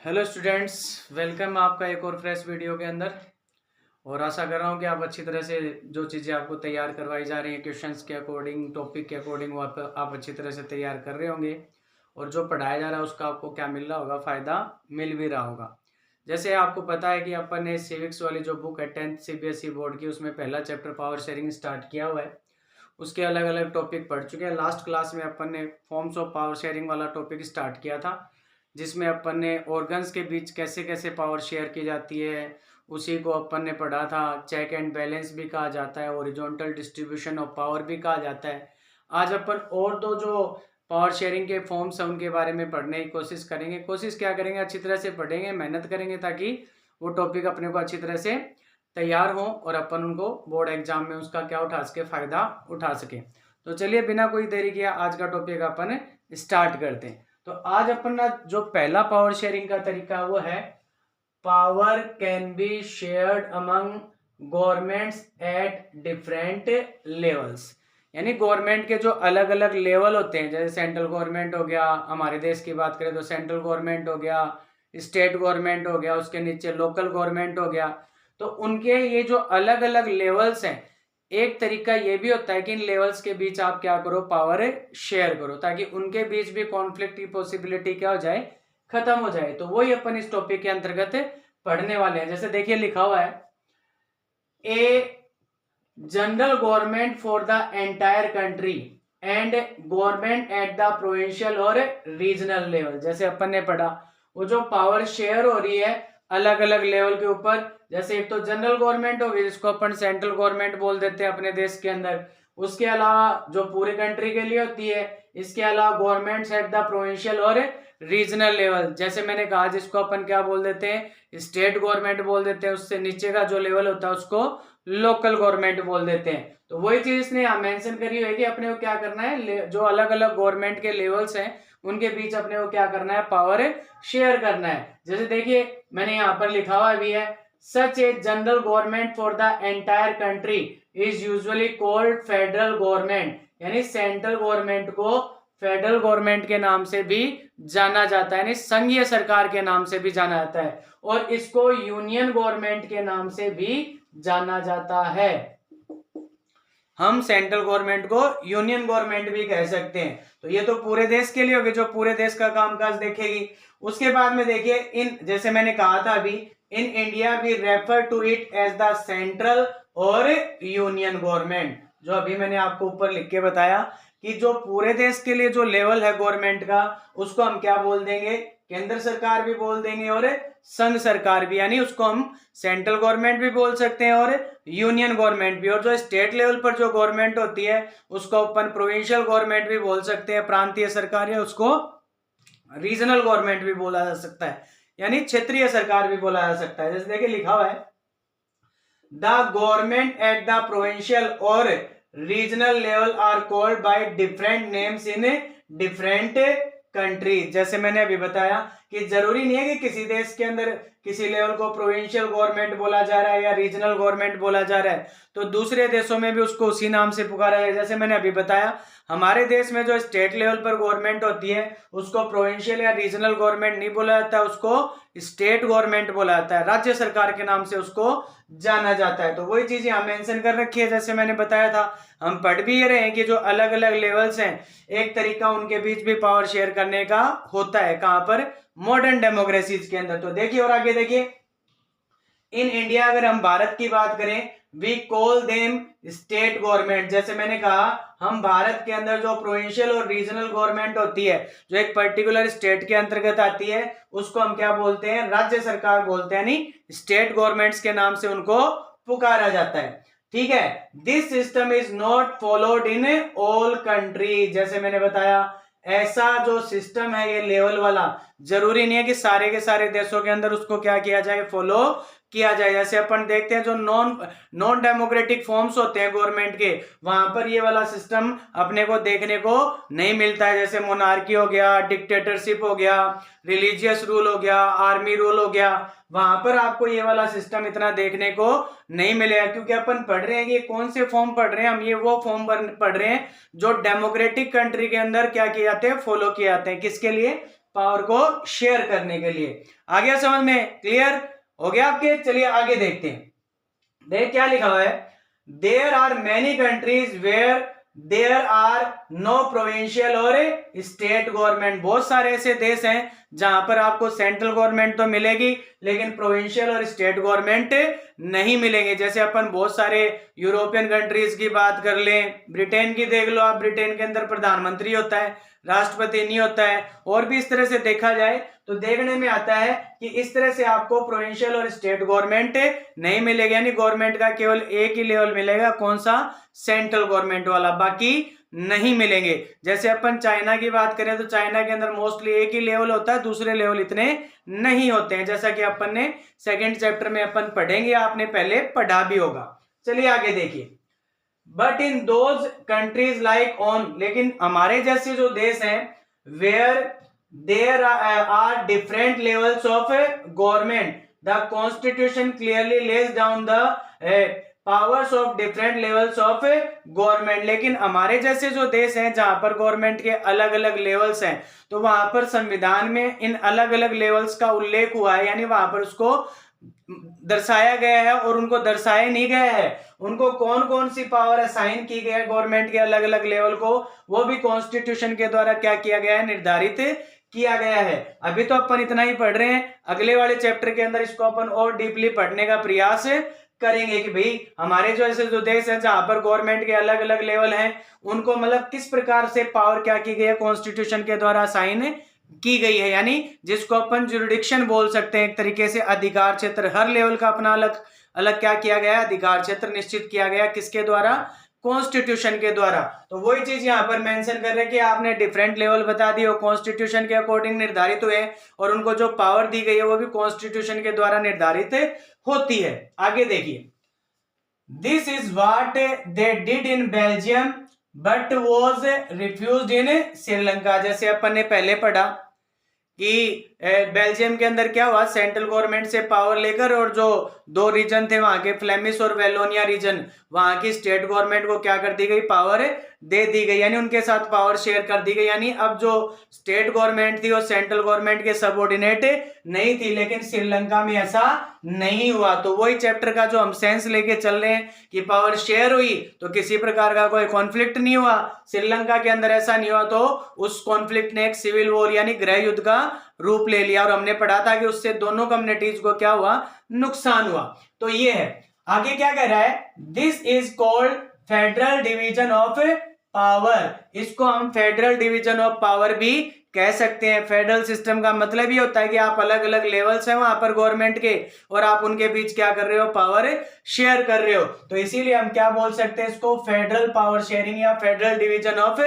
Hello students, welcome आपका एक और फ्रेश वीडियो के अंदर। और आशा कर रहा हूँ कि आप अच्छी तरह से जो चीज़ें आपको तैयार करवाई जा रही हैं क्वेश्चंस के अकॉर्डिंग, टॉपिक के अकॉर्डिंग, वो आप अच्छी तरह से तैयार कर रहे होंगे। और जो पढ़ाया जा रहा है उसका आपको क्या मिल रहा होगा, फ़ायदा मिल भी रहा होगा। जैसे आपको पता है कि अपन ने सिविक्स वाली जो बुक है 10th CBSE बोर्ड की, उसमें पहला चैप्टर पावर शेयरिंग स्टार्ट किया हुआ है। उसके अलग अलग टॉपिक पढ़ चुके हैं। लास्ट क्लास में अपन ने फॉर्म्स ऑफ पावर शेयरिंग वाला टॉपिक स्टार्ट किया था, जिसमें अपन ने ऑर्गन्स के बीच कैसे कैसे पावर शेयर की जाती है उसी को अपन ने पढ़ा था। चेक एंड बैलेंस भी कहा जाता है, हॉरिजॉन्टल डिस्ट्रीब्यूशन ऑफ पावर भी कहा जाता है। आज अपन और दो जो पावर शेयरिंग के फॉर्म्स हैं उनके बारे में पढ़ने की कोशिश करेंगे। कोशिश क्या करेंगे, अच्छी तरह से पढ़ेंगे, मेहनत करेंगे ताकि वो टॉपिक अपने को अच्छी तरह से तैयार हो और अपन उनको बोर्ड एग्जाम में उसका क्या उठा सके, फायदा उठा सके। तो चलिए बिना कोई देरी किया आज का टॉपिक अपन स्टार्ट करते हैं। तो आज अपन जो पहला पावर शेयरिंग का तरीका वो है power can be shared among governments at different levels. यानी गवर्नमेंट के जो अलग अलग लेवल होते हैं, जैसे सेंट्रल गवर्नमेंट हो गया, हमारे देश की बात करें तो सेंट्रल गवर्नमेंट हो गया, स्टेट गवर्नमेंट हो गया, उसके नीचे लोकल गवर्नमेंट हो गया। तो उनके ये जो अलग अलग लेवल्स हैं, एक तरीका ये भी होता है कि इन लेवल्स के बीच आप क्या करो, पावर शेयर करो, ताकि उनके बीच भी कॉन्फ्लिक्ट की पॉसिबिलिटी क्या हो जाए, खत्म हो जाए। तो वही अपन इस टॉपिक के अंतर्गत पढ़ने वाले हैं। जैसे देखिए लिखा हुआ है a general government for the entire country and government at the provincial और रीजनल लेवल। जैसे अपन ने पढ़ा वो जो पावर शेयर हो रही है अलग अलग लेवल के ऊपर, जैसे एक तो जनरल गवर्नमेंट होगी जिसको अपन सेंट्रल गवर्नमेंट बोल देते हैं अपने देश के अंदर। उसके अलावा जो पूरे कंट्री के लिए होती है, इसके अलावा गवर्नमेंट्स एट द प्रोविंशियल और रीजनल लेवल, जैसे मैंने कहा जिसको अपन क्या बोल देते हैं, स्टेट गवर्नमेंट बोल देते हैं। उससे नीचे का जो लेवल होता है उसको लोकल गवर्नमेंट बोल देते हैं। तो वही चीज इसने यहाँ मेंशन करी हुई है कि अपने को क्या करना है, जो अलग अलग गवर्नमेंट के लेवल्स हैं उनके बीच अपने को क्या करना है, पावर शेयर करना है। जैसे देखिए मैंने यहाँ पर लिखा हुआ भी है, such a general government for the entire country is usually called federal government. यानी सेंट्रल गवर्नमेंट को फेडरल गवर्नमेंट के नाम से भी जाना जाता है, यानी संघीय सरकार के नाम से भी जाना जाता है, और इसको यूनियन गवर्नमेंट के नाम से भी जाना जाता है। हम सेंट्रल गवर्नमेंट को यूनियन गवर्नमेंट भी कह सकते हैं। तो ये तो पूरे देश के लिए होगी, जो पूरे देश का कामकाज देखेगी। उसके बाद में देखिए इन, जैसे मैंने कहा था अभी, in India we refer to it as the central और यूनियन गवर्नमेंट। जो अभी मैंने आपको ऊपर लिख के बताया कि जो पूरे देश के लिए जो लेवल है गवर्नमेंट का, उसको हम क्या बोल देंगे, केंद्र सरकार भी बोल देंगे और संघ सरकार भी, यानी उसको हम सेंट्रल गवर्नमेंट भी बोल सकते हैं और यूनियन गवर्नमेंट भी। और जो स्टेट लेवल पर जो गवर्नमेंट होती है उसको अपन प्रोविंशियल गवर्नमेंट भी बोल सकते हैं, प्रांतीय सरकार, या उसको रीजनल गवर्नमेंट भी बोला जा सकता है, यानी क्षेत्रीय सरकार भी बोला जा सकता है। जैसे देखिए लिखा हुआ है the government at the provincial और regional level are called by different names in different country. जैसे मैंने अभी बताया कि जरूरी नहीं है कि किसी देश के अंदर किसी लेवल को प्रोविंशियल गवर्नमेंट बोला जा रहा है या रीजनल गवर्नमेंट बोला जा रहा है तो दूसरे देशों में भी उसको उसी नाम से पुकारा जाए। जैसे मैंने अभी बताया हमारे देश में जो स्टेट लेवल पर गवर्नमेंट होती है उसको प्रोविंशियल या रीजनल गवर्नमेंट नहीं बोला जाता, उसको स्टेट गवर्नमेंट बोला जाता है, राज्य सरकार के नाम से उसको जाना जाता है। तो वही चीज यहाँ मेंशन कर रखी है। जैसे मैंने बताया था, हम पढ़ भी ये रहे हैं कि जो अलग अलग लेवल्स हैं, एक तरीका उनके बीच भी पावर शेयर करने का होता है। कहां पर, मॉडर्न डेमोक्रेसीज के अंदर। तो देखिए और आगे देखिए, इन इंडिया अगर हम भारत की बात करें, we call them state government. जैसे मैंने कहा हम भारत के अंदर जो प्रोविंशियल और रीजनल गवर्नमेंट होती है, जो एक पर्टिकुलर स्टेट के अंतर्गत आती है, उसको हम क्या बोलते हैं, राज्य सरकार बोलते हैं, यानी स्टेट गवर्नमेंट्स के नाम से उनको पुकारा जाता है। ठीक है, this system is not followed in all country. जैसे मैंने बताया ऐसा जो सिस्टम है ये लेवल वाला, जरूरी नहीं है कि सारे के सारे देशों के अंदर उसको क्या किया जाए, फॉलो किया जाए। जैसे अपन देखते हैं जो नॉन डेमोक्रेटिक फॉर्म्स होते हैं गवर्नमेंट के, वहां पर ये वाला सिस्टम अपने को देखने को नहीं मिलता है। जैसे मोनार्की हो गया, डिक्टेटरशिप हो गया, रिलीजियस रूल हो गया, आर्मी रूल हो गया, वहां पर आपको ये वाला सिस्टम इतना देखने को नहीं मिलेगा। क्योंकि अपन पढ़ रहे हैं कि कौन से फॉर्म पढ़ रहे हैं, हम ये वो फॉर्म पढ़ रहे हैं जो डेमोक्रेटिक कंट्री के अंदर क्या किए जाते हैं, फॉलो किए जाते हैं। किसके लिए, पावर को शेयर करने के लिए। आ गया समझ में? क्लियर हो गया आपके? चलिए आगे देखते हैं। देख क्या लिखा हुआ है, there are many countries where there are no provincial और स्टेट गवर्नमेंट। बहुत सारे ऐसे देश हैं जहां पर आपको सेंट्रल गवर्नमेंट तो मिलेगी लेकिन प्रोविंशियल और स्टेट गवर्नमेंट नहीं मिलेंगे। जैसे अपन बहुत सारे यूरोपियन कंट्रीज की बात कर लें, ब्रिटेन की देख लो आप, ब्रिटेन के अंदर प्रधानमंत्री होता है, राष्ट्रपति नहीं होता है। और भी इस तरह से देखा जाए तो देखने में आता है कि इस तरह से आपको प्रोविंशियल और स्टेट गवर्नमेंट नहीं मिलेगा, यानी गवर्नमेंट का केवल एक ही लेवल मिलेगा, कौन सा? सेंट्रल गवर्नमेंट वाला, बाकी नहीं मिलेंगे। जैसे अपन चाइना की बात करें तो चाइना के अंदर मोस्टली एक ही लेवल होता है, दूसरे लेवल इतने नहीं होते हैं, जैसा कि अपन ने सेकेंड चैप्टर में अपन पढ़ेंगे, आपने पहले पढ़ा भी होगा। चलिए आगे देखिए, but in those countries like on, लेकिन हमारे जैसे जो देश हैं, where there are different levels of government, the constitution clearly lays down the powers of different levels of government. लेकिन हमारे जैसे जो देश हैं जहां पर गवर्नमेंट के अलग अलग लेवल्स हैं, तो वहां पर संविधान में इन अलग अलग लेवल्स का उल्लेख हुआ है, यानी वहां पर उसको दर्शाया गया है और उनको दर्शाया नहीं गया है, उनको कौन कौन सी पावर असाइन की गई है गवर्नमेंट के अलग अलग लेवल को, वो भी कॉन्स्टिट्यूशन के द्वारा क्या किया गया है? निर्धारित किया गया है। अभी तो अपन इतना ही पढ़ रहे हैं, अगले वाले चैप्टर के अंदर इसको अपन और डीपली पढ़ने का प्रयास करेंगे कि भाई हमारे जो ऐसे जो देश है जहां पर गवर्नमेंट के अलग अलग लेवल हैं, उनको मतलब किस प्रकार से पावर क्या की गई है? कॉन्स्टिट्यूशन के द्वारा असाइन की गई है, यानी जिसको अपन जुरिडिक्शन बोल सकते हैं, एक तरीके से अधिकार क्षेत्र। हर लेवल का अपना अलग अलग क्या किया गया? अधिकार क्षेत्र निश्चित किया गया, किसके द्वारा? कॉन्स्टिट्यूशन के द्वारा। तो वही चीज यहाँ पर मेंशन कर रहे हैं कि आपने डिफरेंट लेवल बता दिए, कॉन्स्टिट्यूशन के अकॉर्डिंग निर्धारित हुए और उनको जो पावर दी गई है वो भी कॉन्स्टिट्यूशन के द्वारा निर्धारित होती है। आगे देखिए, this is what they did in Belgium but was refused in Sri Lanka. जैसे अपन ने पहले पढ़ा कि बेल्जियम के अंदर क्या हुआ, सेंट्रल गवर्नमेंट से पावर लेकर, और जो दो रीजन थे वहां के, फ्लेमिश और वेलोनिया रीजन, वहां की स्टेट गवर्नमेंट को क्या कर दी गई? पावर दे दी गई, यानी उनके साथ पावर शेयर कर दी गई। यानी अब जो स्टेट गवर्नमेंट थी वो सेंट्रल गवर्नमेंट के सबऑर्डिनेट नहीं थी, लेकिन श्रीलंका में ऐसा नहीं हुआ। तो वही चैप्टर का जो हम सेंस लेके चल रहे हैं कि पावर शेयर हुई तो किसी प्रकार का कोई कॉन्फ्लिक्ट नहीं हुआ, श्रीलंका के अंदर ऐसा नहीं हुआ, तो उस कॉन्फ्लिक्ट ने एक सिविल वॉर यानी गृह युद्ध का रूप ले लिया, और हमने पढ़ा था कि उससे दोनों कम्युनिटीज को क्या हुआ? नुकसान हुआ। तो ये है। आगे क्या कह रहा है, this is called federal division of power. इसको हम फेडरल डिवीजन ऑफ पावर भी कह सकते हैं। फेडरल सिस्टम का मतलब ये होता है कि आप अलग अलग लेवल्स हैं वहां पर गवर्नमेंट के, और आप उनके बीच क्या कर रहे हो? पावर शेयर कर रहे हो। तो इसीलिए हम क्या बोल सकते हैं? इसको फेडरल पावर शेयरिंग या फेडरल डिवीजन ऑफ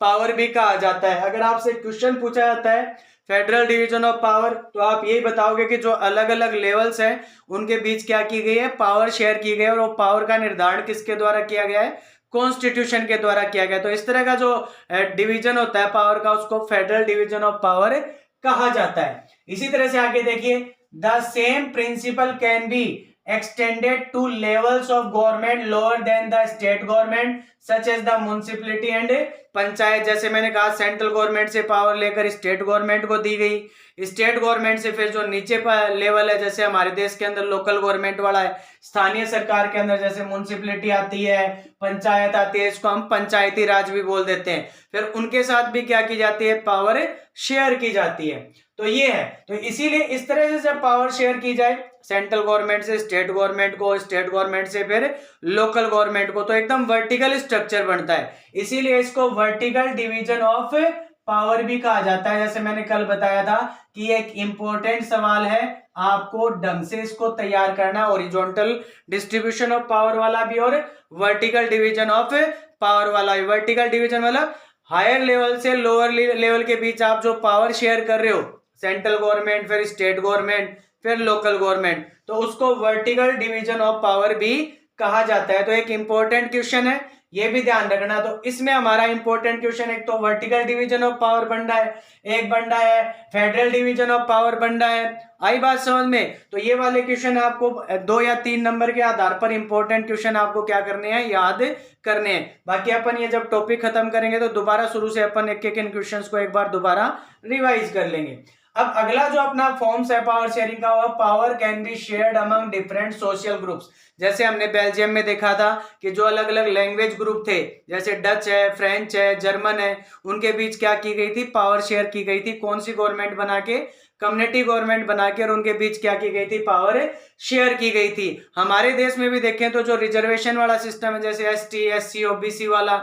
पावर भी कहा जाता है। अगर आपसे क्वेश्चन पूछा जाता है फेडरल डिवीजन ऑफ पावर, तो आप यही बताओगे कि जो अलग अलग लेवल्स हैं उनके बीच क्या की गई है? पावर शेयर की गई है, और वो पावर का निर्धारण किसके द्वारा किया गया है? कॉन्स्टिट्यूशन के द्वारा किया गया। तो इस तरह का जो डिवीजन होता है पावर का, उसको फेडरल डिवीजन ऑफ पावर कहा जाता है। इसी तरह से आगे देखिए, the same principle can be extended to levels of government lower than the state government such as the municipality and panchayat. जैसे मैंने कहा सेंट्रल गवर्नमेंट से पावर लेकर स्टेट गवर्नमेंट को दी गई, स्टेट गवर्नमेंट से फिर जो नीचे लेवल है, जैसे हमारे देश के अंदर लोकल गवर्नमेंट वाला है, स्थानीय सरकार के अंदर जैसे म्युनिसिपैलिटी आती है, पंचायत आती है, इसको हम पंचायती राज भी बोल देते हैं। फिर उनके साथ भी क्या की जाती है? पावर शेयर की जाती है। तो ये है। तो इसीलिए इस तरह से जब पावर शेयर की जाए सेंट्रल गवर्नमेंट से स्टेट गवर्नमेंट को, स्टेट गवर्नमेंट से फिर लोकल गवर्नमेंट को, तो एकदम वर्टिकल स्ट्रक्चर बनता है। इसीलिए इसको वर्टिकल डिवीजन ऑफ पावर भी कहा जाता है। जैसे मैंने कल बताया था कि एक इंपॉर्टेंट सवाल है, आपको ढंग से इसको तैयार करना, हॉरिजॉन्टल डिस्ट्रीब्यूशन ऑफ पावर वाला भी और वर्टिकल डिवीजन ऑफ पावर वाला भी। वर्टिकल डिवीजन मतलब हायर लेवल से लोअर लेवल के बीच आप जो पावर शेयर कर रहे हो, सेंट्रल गवर्नमेंट, फिर स्टेट गवर्नमेंट, फिर लोकल गवर्नमेंट, तो उसको वर्टिकल डिवीजन ऑफ पावर भी कहा जाता है। तो एक इंपॉर्टेंट क्वेश्चन है, ये भी ध्यान रखना। तो इसमें हमारा इंपॉर्टेंट क्वेश्चन एक तो वर्टिकल डिवीजन ऑफ पावर बन रहा है, एक बन रहा है फेडरल डिवीजन ऑफ पावर बन रहा है। आई बात समझ में? तो ये वाले क्वेश्चन आपको 2 या 3 नंबर के आधार पर इंपॉर्टेंट क्वेश्चन आपको क्या करने हैं, याद करने हैं। बाकी अपन ये जब टॉपिक खत्म करेंगे तो दोबारा शुरू से अपन एक एक इन क्वेश्चंस को एक बार दोबारा रिवाइज कर लेंगे। अब अगला जो अपना फॉर्म्स है पावर शेयरिंग का, वो power can be shared among different social groups. जैसे हमने बेल्जियम में देखा था कि जो अलग अलग लैंग्वेज ग्रुप थे, जैसे डच है, फ्रेंच है, जर्मन है, उनके बीच क्या की गई थी, पावर शेयर की गई थी। कौन सी गवर्नमेंट बना के, कम्युनिटी गवर्नमेंट बना के, और उनके बीच क्या की गई थी, पावर शेयर की गई थी। हमारे देश में भी देखें तो जो रिजर्वेशन वाला सिस्टम है, जैसे एसटी, एससी, ओबीसी वाला,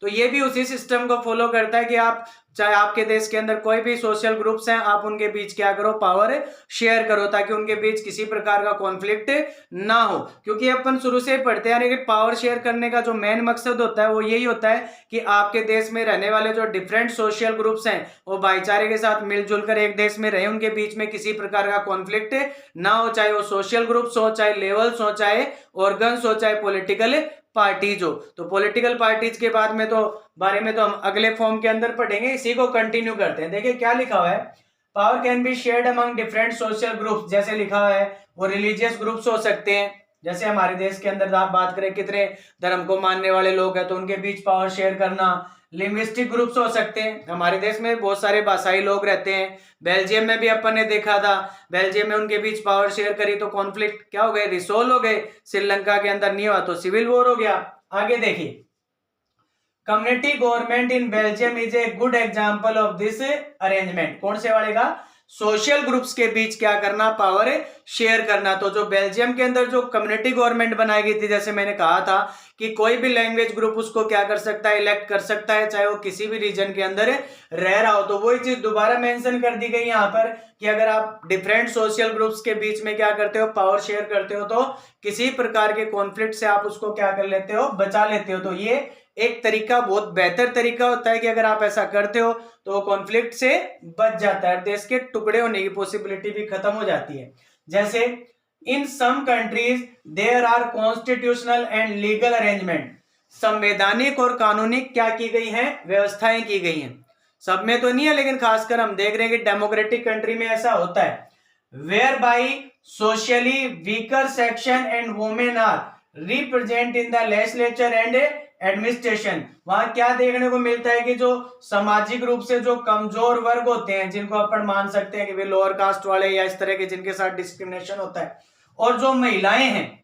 तो ये भी उसी सिस्टम को फॉलो करता है कि आप चाहे आपके देश के अंदर कोई भी सोशल ग्रुप्स हैं, आप उनके बीच क्या करो, पावर शेयर करो, ताकि उनके बीच किसी प्रकार का कॉन्फ्लिक्ट ना हो। क्योंकि अपन शुरू से पढ़ते आ रहे हैं कि पावर शेयर करने का जो मेन मकसद होता है वो यही होता है कि आपके देश में रहने वाले जो डिफरेंट सोशल ग्रुप्स हैं वो भाईचारे के साथ मिलजुल कर एक देश में रहे, उनके बीच में किसी प्रकार का कॉन्फ्लिक्ट ना हो, चाहे वो सोशल ग्रुप्स हो, चाहे लेवल्स हो, चाहे ऑर्गन्स हो, चाहे पॉलिटिकल पार्टीज हो। तो पॉलिटिकल पार्टीज के बाद में तो बारे में तो हम अगले फॉर्म के अंदर पढ़ेंगे, इसी को कंटिन्यू करते हैं। देखिए क्या लिखा हुआ है, power can be shared among different social groups. जैसे लिखा हुआ है वो रिलीजियस ग्रुप्स हो सकते हैं, जैसे हमारे देश के अंदर आप बात करें कितने धर्म को मानने वाले लोग हैं तो उनके बीच पावर शेयर करना। लिंग्विस्टिक ग्रुप्स हो सकते हैं, हमारे देश में बहुत सारे भाषाई लोग रहते हैं, बेल्जियम में भी अपन ने देखा था, बेल्जियम में उनके बीच पावर शेयर करी तो कॉन्फ्लिक्ट क्या हो गए, रिसोल्व हो गए। श्रीलंका के अंदर नहीं हुआ तो सिविल वॉर हो गया। आगे देखिए, community government in Belgium is a good example of this arrangement. कौन से वाले का, सोशल ग्रुप्स के बीच क्या करना, पावर शेयर करना। तो जो बेल्जियम के अंदर जो कम्युनिटी गवर्नमेंट बनाई गई थी, जैसे मैंने कहा था कि कोई भी लैंग्वेज ग्रुप उसको क्या कर सकता है, इलेक्ट कर सकता है, चाहे वो किसी भी रीजन के अंदर रह रहा हो। तो वही चीज दोबारा मेंशन कर दी गई यहाँ पर कि अगर आप डिफरेंट सोशल ग्रुप्स के बीच में क्या करते हो, पावर शेयर करते हो, तो किसी प्रकार के कॉन्फ्लिक्ट से आप उसको क्या कर लेते हो, बचा लेते हो। तो ये एक तरीका, बहुत बेहतर तरीका होता है कि अगर आप ऐसा करते हो तो कॉन्फ्लिक्ट से बच जाता है, देश के टुकड़े होने की पॉसिबिलिटी भी खत्म हो जाती है। जैसे in some countries there are constitutional and legal arrangement. संवैधानिक और कानूनी क्या की गई हैं, व्यवस्थाएं की गई हैं। सब में तो नहीं है, लेकिन खासकर हम देख रहे हैं कि डेमोक्रेटिक कंट्री में ऐसा होता है। Where by socially weaker section and women are represent in the legislature and administration. वहां क्या देखने को मिलता है कि जो सामाजिक रूप से जो कमजोर वर्ग होते हैं, जिनको अपन मान सकते हैं कि वे लोअर कास्ट वाले या इस तरह के जिनके साथ डिस्क्रिमिनेशन होता है, और जो महिलाएं हैं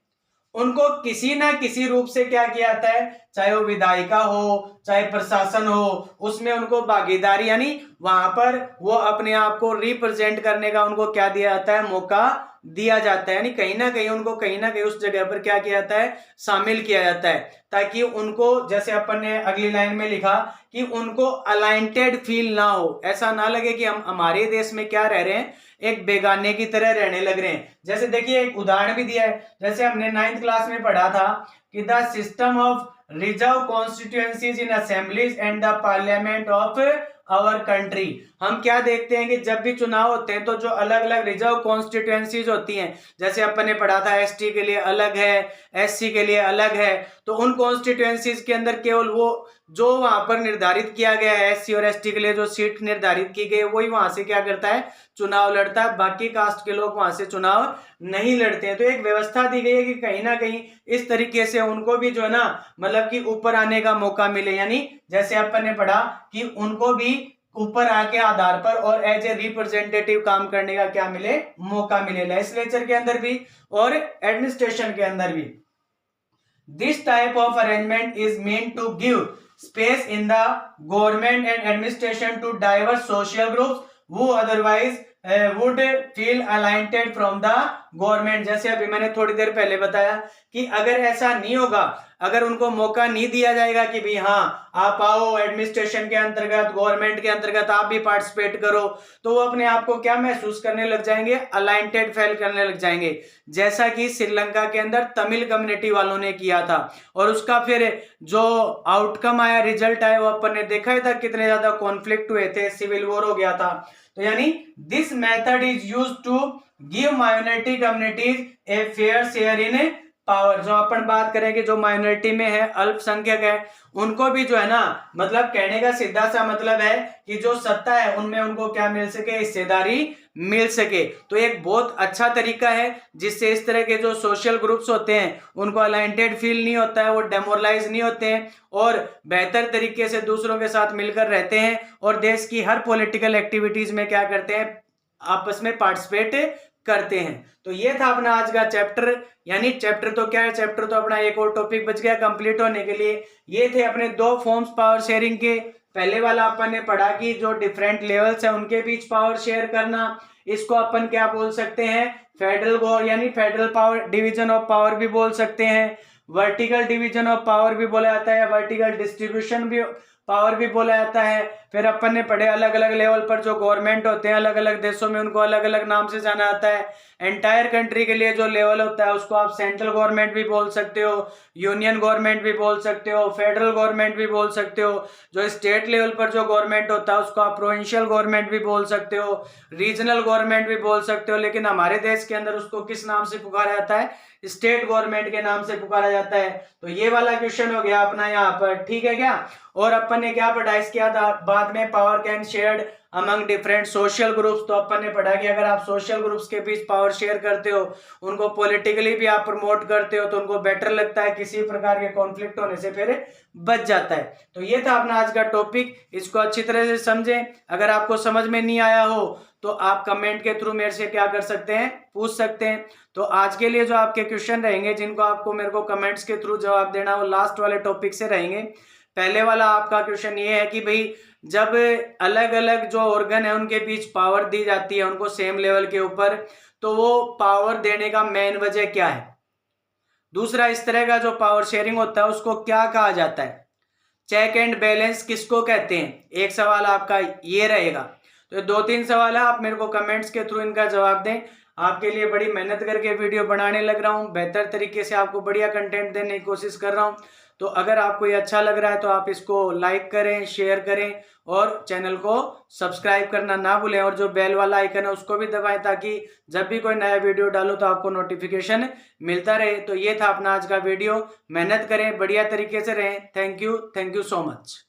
उनको किसी ना किसी रूप से क्या किया जाता है, चाहे वो विधायिका हो, चाहे प्रशासन हो, उसमें उनको भागीदारी, यानी वहां पर वो अपने आप को रिप्रेजेंट करने का उनको क्या दिया जाता है, मौका दिया जाता है। यानी कहीं ना कहीं उनको कहीं ना कहीं उस जगह पर क्या किया जाता है, शामिल किया जाता है, ताकि उनको, जैसे अपन ने अगली लाइन में लिखा कि उनको अलाइंटेड फील ना हो, ऐसा ना लगे कि हम हमारे देश में क्या रह रहे हैं, एक बेगाने की तरह रहने लग रहे हैं। जैसे देखिए एक उदाहरण भी दिया है, जैसे हमने 9th क्लास में पढ़ा था कि the system of reserve constituencies in assemblies and the parliament of our country. हम क्या देखते हैं कि जब भी चुनाव होते हैं तो जो अलग अलग रिजर्व कॉन्स्टिट्यूएंसीज होती हैं, जैसे अपन ने पढ़ा था एसटी के लिए अलग है, एससी के लिए अलग है, तो उन कॉन्स्टिट्यूएंसीज के अंदर केवल वो जो वहां पर निर्धारित किया गया है, एससी और एसटी के लिए जो सीट निर्धारित की गई वही वहां से क्या करता है, चुनाव लड़ता है। बाकी कास्ट के लोग वहां से चुनाव नहीं लड़ते हैं। तो एक व्यवस्था दी गई है कि कहीं ना कहीं इस तरीके से उनको भी जो है ना, मतलब कि ऊपर आने का मौका मिले। यानी जैसे अपन ने पढ़ा कि उनको भी ऊपर आके आधार पर और एज ए रिप्रेजेंटेटिव काम करने का क्या मिले, मौका मिले, लेजिस्लेचर के अंदर भी और एडमिनिस्ट्रेशन के अंदर भी। This type of arrangement is meant to give space in the government and administration to diverse social groups who otherwise would feel aliened from the government। जैसे अभी मैंने थोड़ी देर पहले बताया कि अगर ऐसा नहीं होगा, अगर उनको मौका नहीं दिया जाएगा कि भी हाँ आप आओ एडमिनिस्ट्रेशन के अंतर्गत, गवर्नमेंट के अंतर्गत आप भी पार्टिसिपेट करो, तो वो अपने आप को क्या महसूस करने लग जाएंगे, अलाइंटेड फील करने लग जाएंगे। जैसा कि श्रीलंका के अंदर तमिल कम्युनिटी वालों ने किया था, और उसका फिर जो आउटकम आया, रिजल्ट आया, वो अपन ने देखा ही था, कितने ज्यादा कॉन्फ्लिक्ट हुए थे, सिविल वॉर हो गया था। तो यानी this method is used to give minority communities a fair share in power, जो अपन बात करेंगे जो माइनॉरिटी में है, अल्पसंख्यक है, उनको भी जो है ना, मतलब कहने का सीधा सा मतलब है कि जो सत्ता है उनमें उनको क्या मिल सके, हिस्सेदारी मिल सके। तो एक बहुत अच्छा तरीका है जिससे इस तरह के जो सोशल ग्रुप्स होते हैं उनको अलाइंटेड फील नहीं होता है, वो डेमोरलाइज नहीं होते हैं और बेहतर तरीके से दूसरों के साथ मिलकर रहते हैं और देश की हर पॉलिटिकल एक्टिविटीज में क्या करते हैं, आपस में पार्टिसिपेट करते हैं। तो ये था अपना आज का चैप्टर, यानी चैप्टर तो क्या है, चैप्टर तो अपना एक और टॉपिक बच गया कंप्लीट होने के लिए। ये थे अपने 2 फॉर्म्स पावर शेयरिंग के। पहले वाला अपन ने पढ़ा कि जो डिफरेंट लेवल्स है उनके बीच पावर शेयर करना, इसको अपन क्या बोल सकते हैं, फेडरल यानी federal power division of power भी बोल सकते हैं, वर्टिकल डिवीजन ऑफ पावर भी बोला जाता है, वर्टिकल डिस्ट्रीब्यूशन भी पावर भी बोला जाता है। फिर अपन ने पढ़े अलग अलग लेवल पर जो गवर्नमेंट होते हैं अलग अलग देशों में उनको अलग अलग नाम से जाना जाता है। एंटायर कंट्री के लिए जो लेवल होता है उसको आप सेंट्रल गवर्नमेंट भी बोल सकते हो, यूनियन गवर्नमेंट भी बोल सकते हो, फेडरल गवर्नमेंट भी बोल सकते हो। जो स्टेट लेवल पर जो गवर्नमेंट होता है उसको आप प्रोविंशियल गवर्नमेंट भी बोल सकते हो, रीजनल गवर्नमेंट भी बोल सकते हो, लेकिन हमारे देश के अंदर उसको किस नाम से पुकारा जाता है, स्टेट गवर्नमेंट के नाम से पुकारा जाता है। तो ये वाला क्वेश्चन हो गया अपना यहाँ पर, ठीक है क्या। और अपन ने क्या पढ़ा इसके बाद में, power can shared among different social groups. तो अपन ने पढ़ा कि अगर आप सोशल ग्रुप्स के बीच पावर शेयर करते हो, उनको पॉलिटिकली भी आप प्रमोट करते हो, तो उनको बेटर लगता है, किसी प्रकार के कॉन्फ्लिक्ट होने से फिर बच जाता है। तो ये था अपना आज का टॉपिक, इसको अच्छी तरह से समझें। अगर आपको समझ में नहीं आया हो तो आप कमेंट के थ्रू मेरे से क्या कर सकते हैं, पूछ सकते हैं। तो आज के लिए जो आपके क्वेश्चन रहेंगे जिनको आपको मेरे को कमेंट्स के थ्रू जवाब देना, वो लास्ट वाले टॉपिक से रहेंगे। पहले वाला आपका क्वेश्चन ये है कि भाई जब अलग अलग जो ऑर्गन है उनके बीच पावर दी जाती है उनको सेम लेवल के ऊपर, तो वो पावर देने का मेन वजह क्या है। दूसरा, इस तरह का जो पावर शेयरिंग होता है उसको क्या कहा जाता है, चेक एंड बैलेंस किसको कहते हैं। एक सवाल आपका ये रहेगा। तो 2-3 सवाल है, आप मेरे को कमेंट्स के थ्रू इनका जवाब दें। आपके लिए बड़ी मेहनत करके वीडियो बनाने लग रहा हूँ, बेहतर तरीके से आपको बढ़िया कंटेंट देने की कोशिश कर रहा हूँ। तो अगर आपको ये अच्छा लग रहा है तो आप इसको लाइक करें, शेयर करें और चैनल को सब्सक्राइब करना ना भूलें, और जो बेल वाला आइकन है उसको भी दबाएं ताकि जब भी कोई नया वीडियो डालूं तो आपको नोटिफिकेशन मिलता रहे। तो ये था अपना आज का वीडियो, मेहनत करें, बढ़िया तरीके से रहें। Thank you so much.